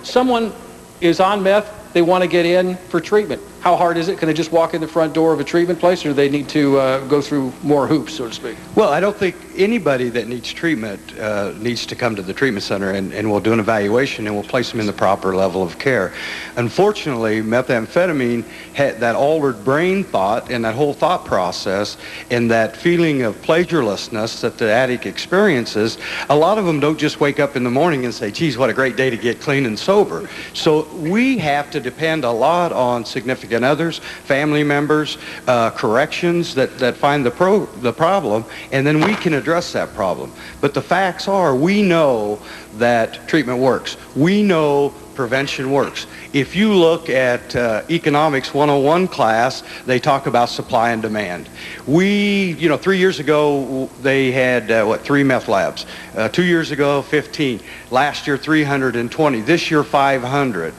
Someone is on meth, they want to get in for treatment. How hard is it? Can they just walk in the front door of a treatment place, or do they need to go through more hoops, so to speak? Well, I don't think anybody that needs treatment needs to come to the treatment center, and we'll do an evaluation and we'll place them in the proper level of care. Unfortunately, methamphetamine had that altered brain thought and that whole thought process and that feeling of pleasurelessness that the addict experiences. A lot of them don't just wake up in the morning and say, geez, what a great day to get clean and sober. So we have to depend a lot on significant others, family members, corrections that find the problem, and then we can address that problem. But the facts are, we know that treatment works. We know prevention works. If you look at Economics 101 class, they talk about supply and demand. 3 years ago, they had, 3 meth labs. 2 years ago, 15. Last year, 320. This year, 500.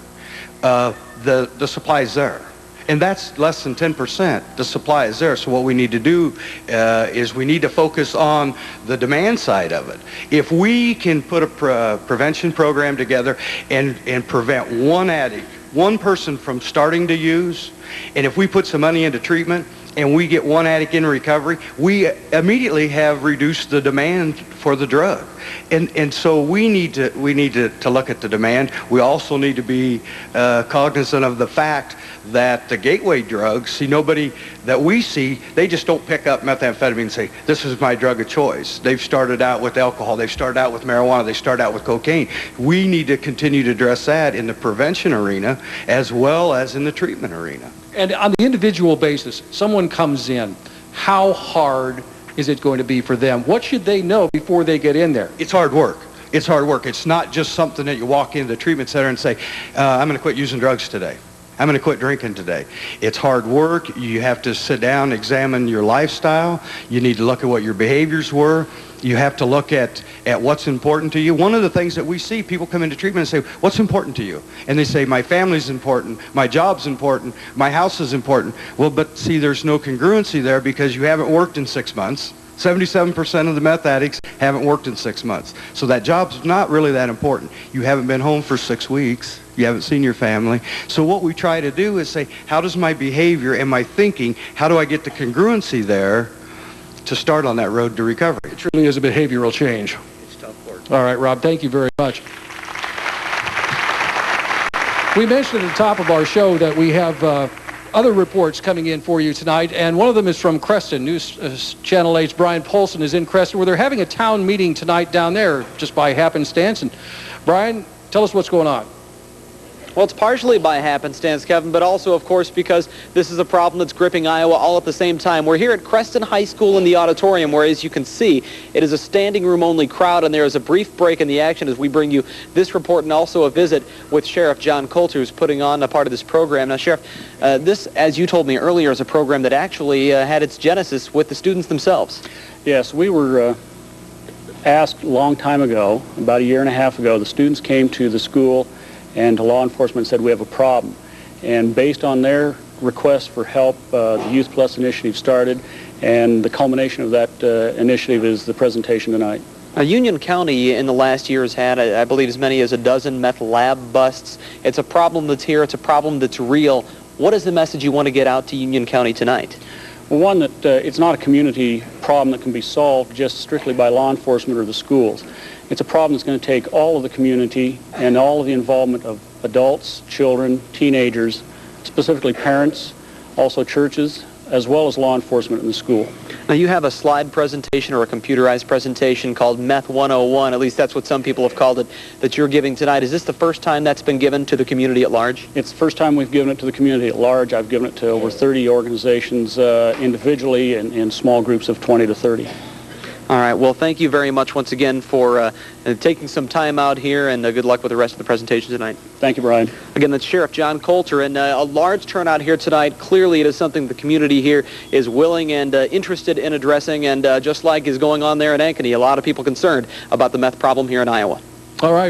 The supply is there. And that's less than 10%. The supply is there. So what we need to do is we need to focus on the demand side of it. If we can put a prevention program together and prevent one addict, one person from starting to use, and if we put some money into treatment and we get one addict in recovery, we immediately have reduced the demand for the drug. And so we need to look at the demand. We also need to be cognizant of the fact that the gateway drugs, see, nobody that we see, they just don't pick up methamphetamine and say, this is my drug of choice. They've started out with alcohol, they've started out with marijuana, they start out with cocaine. We need to continue to address that in the prevention arena as well as in the treatment arena. And on the individual basis, someone comes in, how hard is it going to be for them? What should they know before they get in there? It's hard work. It's hard work. It's not just something that you walk into the treatment center and say, I'm going to quit using drugs today. I'm going to quit drinking today. It's hard work. You have to sit down, examine your lifestyle. You need to look at what your behaviors were. You have to look at what's important to you. One of the things that we see, people come into treatment and say, what's important to you? And they say, my family's important, my job's important, my house is important. Well, but see, there's no congruency there because you haven't worked in 6 months. 77% of the meth addicts haven't worked in 6 months. So that job's not really that important. You haven't been home for 6 weeks. You haven't seen your family. So what we try to do is say, how does my behavior and my thinking, how do I get the congruency there to start on that road to recovery? It truly is a behavioral change. It's tough work. All right, Rob, thank you very much. We mentioned at the top of our show that we have other reports coming in for you tonight, and one of them is from Creston. News Channel 8's Brian Polson is in Creston, where they're having a town meeting tonight down there, just by happenstance. And Brian, tell us what's going on. Well, it's partially by happenstance, Kevin, but also, of course, because this is a problem that's gripping Iowa all at the same time. We're here at Creston High School in the auditorium, where, as you can see, it is a standing room-only crowd, and there is a brief break in the action as we bring you this report and also a visit with Sheriff John Coulter, who's putting on a part of this program. Now, Sheriff, this, as you told me earlier, is a program that actually had its genesis with the students themselves. Yes, we were asked a long time ago, about a year and a half ago. The students came to the school and to law enforcement said, we have a problem. And based on their request for help, the Youth Plus initiative started, and the culmination of that initiative is the presentation tonight. Union County in the last year has had, I believe, as many as a dozen meth lab busts. It's a problem that's here. It's a problem that's real. What is the message you want to get out to Union County tonight? Well, one, that it's not a community problem that can be solved just strictly by law enforcement or the schools. It's a problem that's going to take all of the community and all of the involvement of adults, children, teenagers, specifically parents, also churches, as well as law enforcement in the school. Now, you have a slide presentation or a computerized presentation called Meth 101, at least that's what some people have called it, that you're giving tonight. Is this the first time that's been given to the community at large? It's the first time we've given it to the community at large. I've given it to over 30 organizations individually and in small groups of 20 to 30. All right. Well, thank you very much once again for taking some time out here, and good luck with the rest of the presentation tonight. Thank you, Brian. Again, that's Sheriff John Coulter, and a large turnout here tonight. Clearly, it is something the community here is willing and interested in addressing, and just like is going on there in Ankeny, a lot of people concerned about the meth problem here in Iowa. All right.